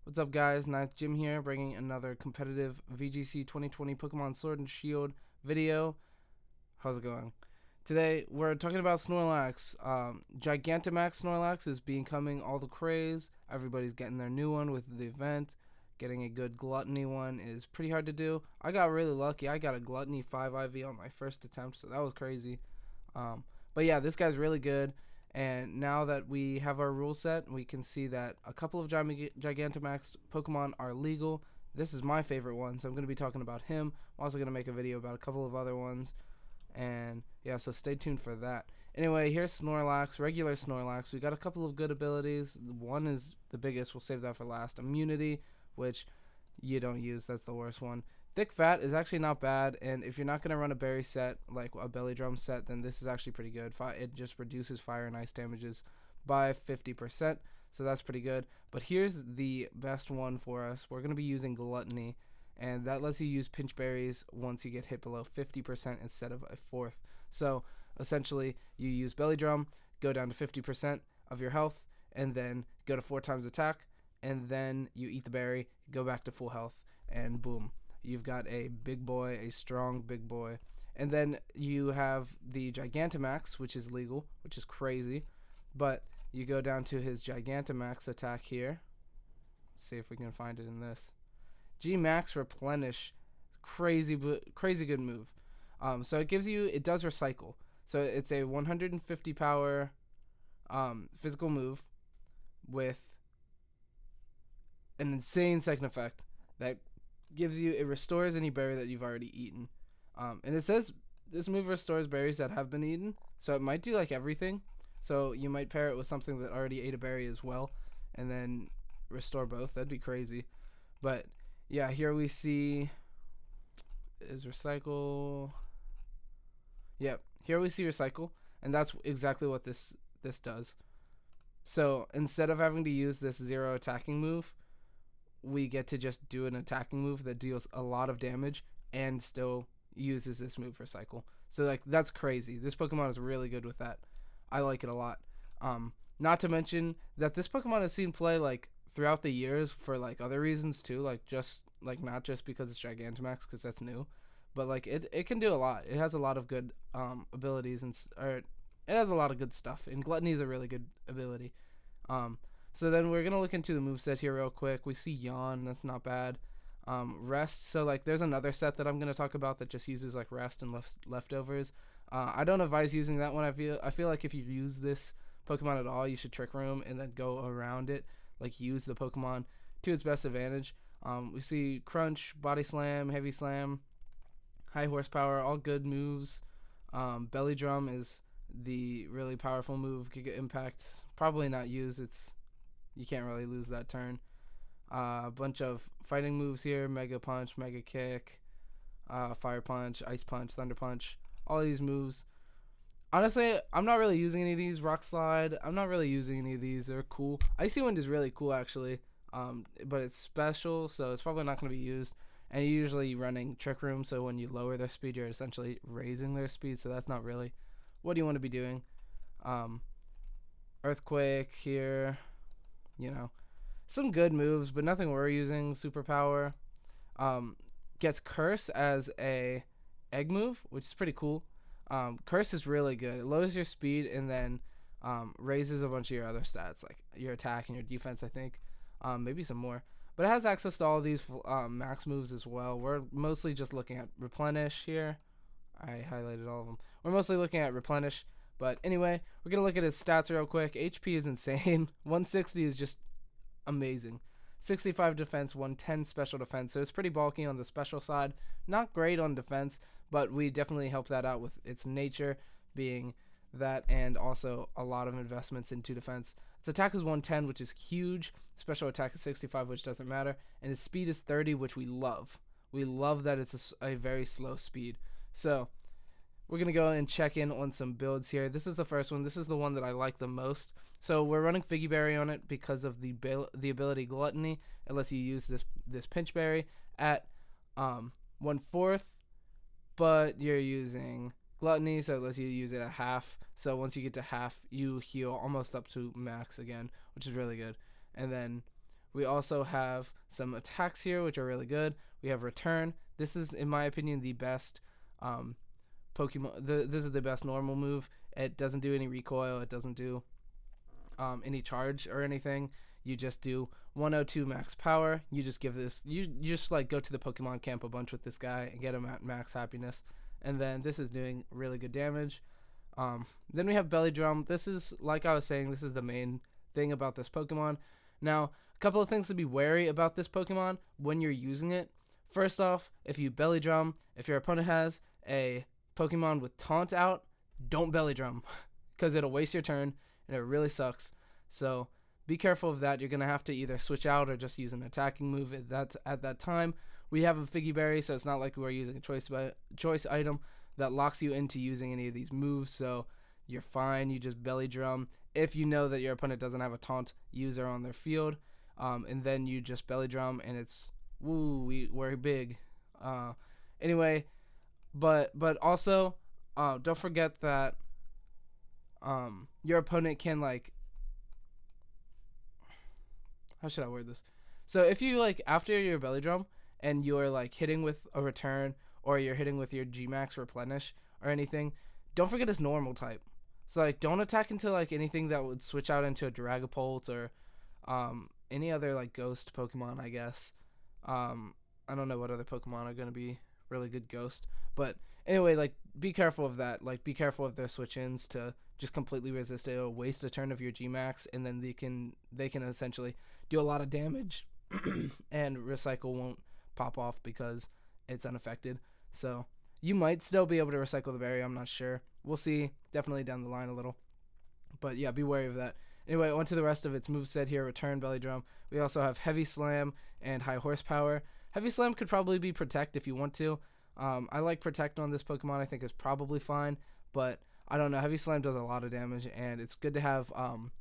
What's up, guys? Ninth Jim here, bringing another competitive VGC 2020 Pokemon Sword and Shield video. How's it going? Today, we're talking about Snorlax. Gigantamax Snorlax is becoming all the craze. Everybody's getting their new one with the event. Getting a good Gluttony one is pretty hard to do. I got really lucky. I got a Gluttony 5 IV on my first attempt, so that was crazy. But yeah, this guy's really good. And now that we have our rule set, we can see that a couple of Gigantamax Pokemon are legal. This is my favorite one, so I'm going to be talking about him. I'm also going to make a video about a couple of other ones. And yeah, so stay tuned for that. Anyway, here's Snorlax, regular Snorlax. We got a couple of good abilities. One is the biggest. We'll save that for last. Immunity, which you don't use. That's the worst one. Thick Fat is actually not bad, and if you're not going to run a berry set, like a belly drum set, then this is actually pretty good. It just reduces fire and ice damages by 50%, so that's pretty good. But here's the best one for us. We're going to be using Gluttony, and that lets you use pinch berries once you get hit below 50% instead of a fourth. So essentially, you use belly drum, go down to 50% of your health, and then go to 4 times attack, and then you eat the berry, go back to full health, and boom. You've got a big boy, a strong big boy. And then you have the Gigantamax, which is legal, which is crazy. But you go down to his Gigantamax attack here. Let's see if we can find it in this. max-replenish. Crazy good move. So it gives you, it does recycle. So it's a 150 power physical move with an insane second effect that gives you, it restores any berry that you've already eaten. And it says this move restores berries that have been eaten, so it might do like everything. So you might pair it with something that already ate a berry as well, and then restore both. That'd be crazy. But yeah, here we see is recycle. Yep, here we see recycle, and that's exactly what this does. So instead of having to use this 0 attacking move, we get to just do an attacking move that deals a lot of damage and still uses this move recycle. So like, that's crazy. This Pokemon is really good with that. I like it a lot. Not to mention that this Pokemon has seen play like throughout the years for like other reasons too, like just like not just because it's Gigantamax, because that's new, but like it can do a lot. It has a lot of good abilities, and it has a lot of good stuff, and Gluttony is a really good ability. So then we're going to look into the moveset here real quick. We see Yawn. That's not bad. Rest. So like there's another set that I'm going to talk about that just uses like rest and leftovers. I don't advise using that one. I feel like if you use this Pokemon at all, you should Trick Room and then go around it. Like use the Pokemon to its best advantage. We see Crunch, Body Slam, Heavy Slam, High Horsepower, all good moves. Belly Drum is the really powerful move. Giga Impact, probably not use. You can't really lose that turn. A bunch of fighting moves here. Mega Punch, Mega Kick, Fire Punch, Ice Punch, Thunder Punch. All of these moves. Honestly, I'm not really using any of these. Rock Slide, I'm not really using any of these. They're cool. Icy Wind is really cool, actually. But it's special, so it's probably not going to be used. And you're usually running Trick Room, so when you lower their speed, you're essentially raising their speed, so that's not really what you want to be doing. Earthquake here. You know, some good moves, but nothing we're using. Superpower. Gets Curse as a egg move, which is pretty cool. Curse is really good. It lowers your speed and then raises a bunch of your other stats, like your attack and your defense, I think. Maybe some more. But it has access to all of these max moves as well. We're mostly just looking at Replenish here. I highlighted all of them. We're mostly looking at Replenish. But anyway, we're going to look at his stats real quick. HP is insane. 160 is just amazing. 65 defense, 110 special defense. So it's pretty bulky on the special side. Not great on defense, but we definitely help that out with its nature being that, and also a lot of investments into defense. Its attack is 110, which is huge. Special attack is 65, which doesn't matter. And its speed is 30, which we love. We love that it's a very slow speed. So we're going to go and check in on some builds here. This is the first one. This is the one that I like the most. So we're running Figgy Berry on it because of the ability Gluttony. It lets you use this Pinch Berry at 1/4, but you're using Gluttony, so it lets you use it at half. So once you get to half, you heal almost up to max again, which is really good. And then We also have some attacks here, which are really good. We have return. This is, in my opinion, the best Pokemon. This is the best normal move. It doesn't do any recoil. It doesn't do any charge or anything. You just do 102 max power. You just give this. You just like go to the Pokemon camp a bunch with this guy and get him at max happiness. And then this is doing really good damage. Then we have Belly Drum. This is, like I was saying, this is the main thing about this Pokemon. Now, a couple of things to be wary about this Pokemon when you're using it. First off, if you Belly Drum, if your opponent has a Pokemon with Taunt out, don't Belly Drum because it'll waste your turn and it really sucks. So be careful of that. You're going to have to either switch out or just use an attacking move at that time. We have a Figgy Berry, so it's not like we're using a choice item that locks you into using any of these moves, so you're fine. You just Belly Drum if you know that your opponent doesn't have a Taunt user on their field, and then you just Belly Drum, and it's, woo, we're big. Anyway, but also, don't forget that your opponent can, like, how should I word this? So if you, like, after your Belly Drum and you're, like, hitting with a return or you're hitting with your max-replenish or anything, don't forget his normal type. So, like, don't attack into, like, anything that would switch out into a Dragapult or any other, like, ghost Pokemon, I guess. I don't know what other Pokemon are going to be really good ghost. But anyway, like, be careful of that. Like, be careful of their switch-ins to just completely resist it. It'll waste a turn of your G-Max, and then they can essentially do a lot of damage, and Recycle won't pop off because it's unaffected. So you might still be able to recycle the berry. I'm not sure. We'll see. Definitely down the line a little. But yeah, be wary of that. Anyway, on to the rest of its moveset here. Return, Belly Drum. We also have Heavy Slam and High Horsepower. Heavy Slam could probably be Protect if you want to. I like Protect on this Pokemon. I think it's probably fine. But I don't know. Heavy Slam does a lot of damage, and it's good to have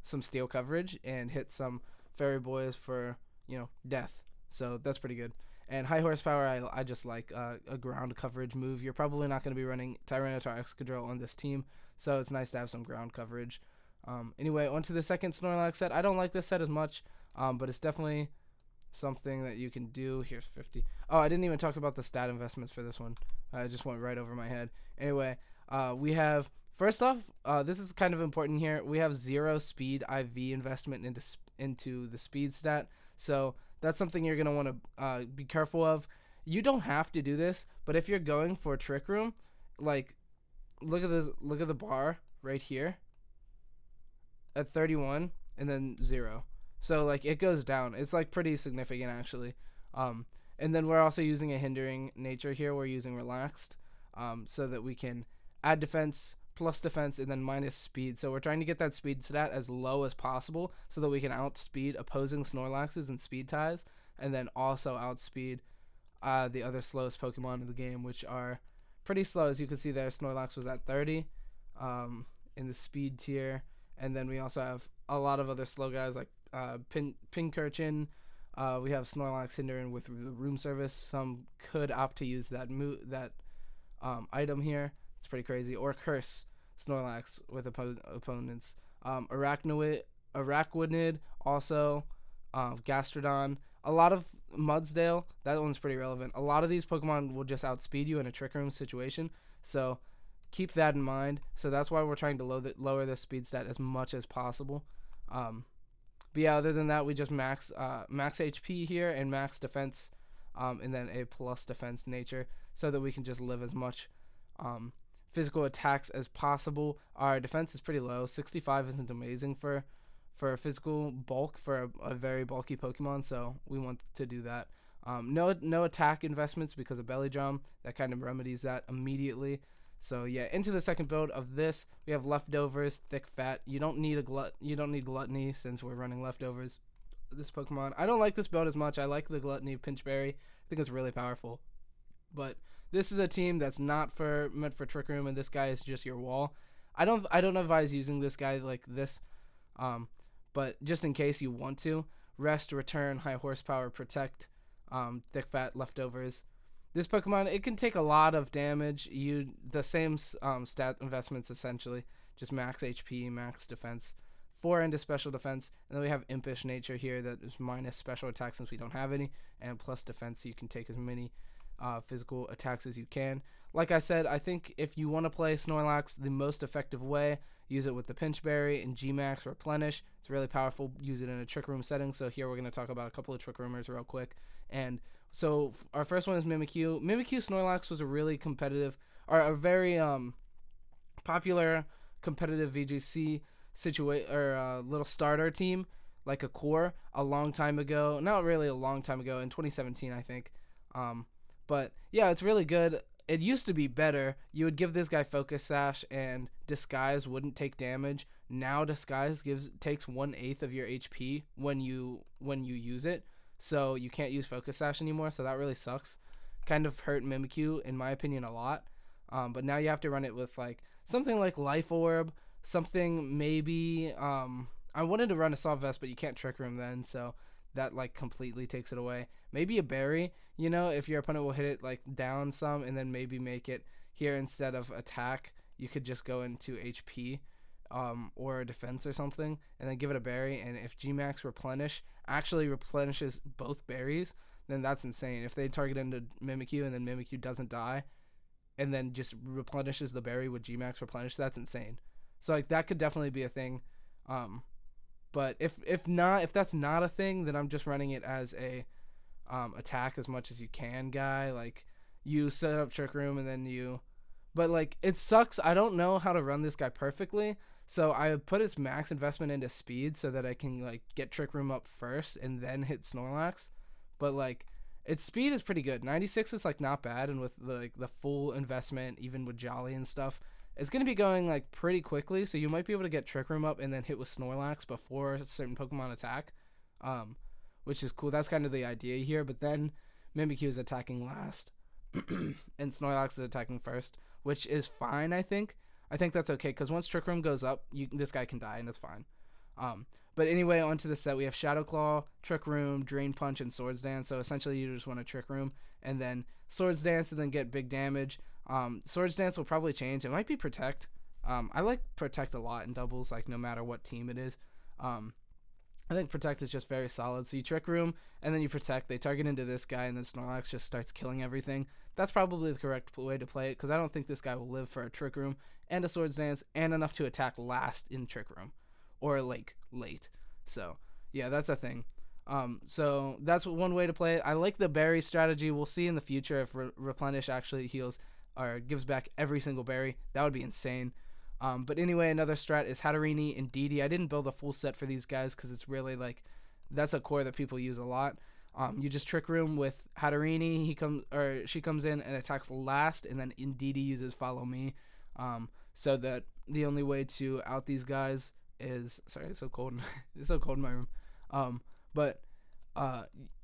some steel coverage and hit some Fairy Boys for, death. So that's pretty good. And High Horsepower, I just like a ground coverage move. You're probably not going to be running Tyranitar Excadrill on this team, so it's nice to have some ground coverage. Anyway, on to the second Snorlax set. I don't like this set as much, but it's definitely something that you can do. Here's 50. Oh, I didn't even talk about the stat investments for this one. I just went right over my head. Anyway, we have, first off, this is kind of important here. We have 0 speed IV investment into the speed stat, so that's something you're going to want to be careful of. You don't have to do this, but if you're going for Trick Room, like, look at this, look at the bar right here at 31 and then 0. So, like, it goes down. It's, like, pretty significant, actually. And then we're also using a hindering nature here. We're using relaxed so that we can add defense, plus defense, and then minus speed. So we're trying to get that speed stat as low as possible so that we can outspeed opposing Snorlaxes in speed ties, and then also outspeed the other slowest Pokemon in the game, which are pretty slow. As you can see there, Snorlax was at 30 in the speed tier, and then we also have a lot of other slow guys like Pincurchin. We have Snorlax hindering with the room service. Some could opt to use that item here. It's pretty crazy. Or curse Snorlax with opponents. Araquanid, also Gastrodon. A lot of Mudsdale. That one's pretty relevant. A lot of these Pokemon will just outspeed you in a Trick Room situation. So keep that in mind. So that's why we're trying to lower the speed stat as much as possible. But yeah, other than that, we just max HP here and max defense, and then a plus defense nature so that we can just live as much physical attacks as possible. Our defense is pretty low. 65 isn't amazing for a physical bulk for a very bulky Pokemon, so we want to do that. No attack investments because of Belly Drum. That kind of remedies that immediately. So yeah, into the second build of this, we have leftovers, thick fat. You don't need gluttony since we're running leftovers. This Pokemon, I don't like this build as much. I like the gluttony Pinchberry. I think it's really powerful, but this is a team that's not meant for Trick Room, and this guy is just your wall. I don't advise using this guy like this, but just in case you want to, rest, return, high horsepower, protect, thick fat, leftovers. This Pokemon, it can take a lot of damage. The same stat investments essentially, just max HP, max defense, 4 into special defense, and then we have impish nature here that is minus special attack since we don't have any, and plus defense, so you can take as many physical attacks as you can. Like I said, I think if you want to play Snorlax the most effective way, use it with the Pinch Berry and G-Max Replenish. It's really powerful. Use it in a Trick Room setting. So here we're going to talk about a couple of Trick Roomers real quick. And so our first one is Mimikyu. Mimikyu Snorlax was a really competitive, or a very popular competitive VGC little starter team, like a core, a long time ago. Not really a long time ago, in 2017, I think. But yeah, it's really good. It used to be better. You would give this guy Focus Sash and Disguise wouldn't take damage. Now Disguise takes 1/8 of your HP when you use it. So you can't use Focus Sash anymore, so that really sucks. Kind of hurt Mimikyu, in my opinion, a lot. But now you have to run it with like something like Life Orb, something maybe I wanted to run Assault Vest, but you can't Trick Room then, so that like completely takes it away. Maybe a Berry, you know, if your opponent will hit it like down some and then maybe make it here instead of attack, you could just go into HP or defense or something and then give it a Berry. And if G-Max Replenish actually replenishes both berries, then that's insane. If they target into Mimikyu and then Mimikyu doesn't die and then just replenishes the berry with G-Max Replenish, that's insane. So like that could definitely be a thing. But if that's not a thing, then I'm just running it as a attack as much as you can guy. Like you set up Trick Room and then but like it sucks. I don't know how to run this guy perfectly, so I put its max investment into speed so that I can like get Trick Room up first and then hit Snorlax. But like its speed is pretty good. 96 is like not bad, and with the full investment, even with Jolly and stuff, it's going to be going like pretty quickly, so you might be able to get Trick Room up and then hit with Snorlax before a certain Pokemon attack, which is cool. That's kind of the idea here, but then Mimikyu is attacking last, and Snorlax is attacking first, which is fine, I think. I think that's okay, because once Trick Room goes up, this guy can die, and that's fine. But anyway, onto the set, we have Shadow Claw, Trick Room, Drain Punch, and Swords Dance, so essentially you just want to Trick Room, and then Swords Dance, and then get big damage. Swords Dance will probably change. It might be Protect. I like Protect a lot in doubles, like no matter what team it is. I think Protect is just very solid. So you Trick Room, and then you Protect. They target into this guy, and then Snorlax just starts killing everything. That's probably the correct way to play it, because I don't think this guy will live for a Trick Room and a Swords Dance and enough to attack last in Trick Room, or like late. So yeah, that's a thing. So that's one way to play it. I like the berry strategy. We'll see in the future if Replenish actually heals or gives back every single berry. That would be insane. But anyway, another strat is Hatterene and Didi. I didn't build a full set for these guys because it's really like that's a core that people use a lot. You just Trick Room with Hatterene. She comes in and attacks last, and then Didi uses Follow Me. So that the only way to out these guys is it's so cold. It's so cold in my room. But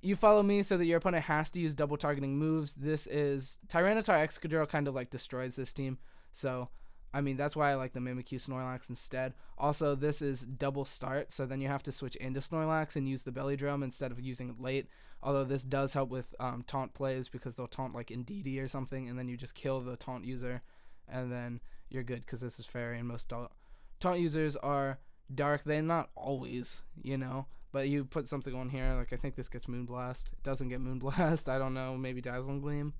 you Follow Me so that your opponent has to use double targeting moves. This is Tyranitar Excadrill kind of like destroys this team. So I mean, that's why I like the Mimikyu Snorlax instead. Also, this is double start, so then you have to switch into Snorlax and use the Belly Drum instead of using it late. Although this does help with taunt plays because they'll taunt like Indeedee or something, and then you just kill the taunt user, and then you're good because this is fairy, and most taunt users are dark. They're not always, you know, but you put something on here, like I think this gets Moonblast. It doesn't get Moonblast. I don't know, maybe Dazzling Gleam.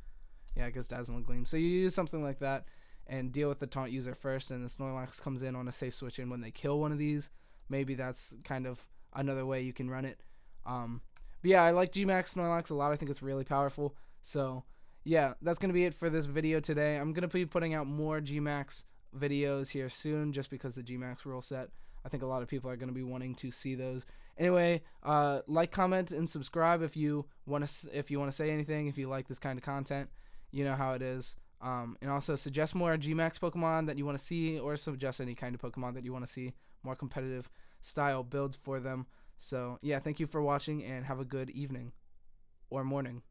Yeah, it gets Dazzling Gleam. So you use something like that and deal with the taunt user first, and the Snorlax comes in on a safe switch in when they kill one of these. Maybe that's kind of another way you can run it. But yeah, I like G-Max Snorlax a lot. I think it's really powerful. So yeah, that's going to be it for this video today. I'm going to be putting out more G-Max videos here soon just because the G-Max rule set. I think a lot of people are going to be wanting to see those. Anyway, like, comment, and subscribe if you want to say anything, if you like this kind of content. You know how it is. And also suggest more G-Max Pokemon that you want to see, or suggest any kind of Pokemon that you want to see, more competitive style builds for them. So yeah, thank you for watching, and have a good evening or morning.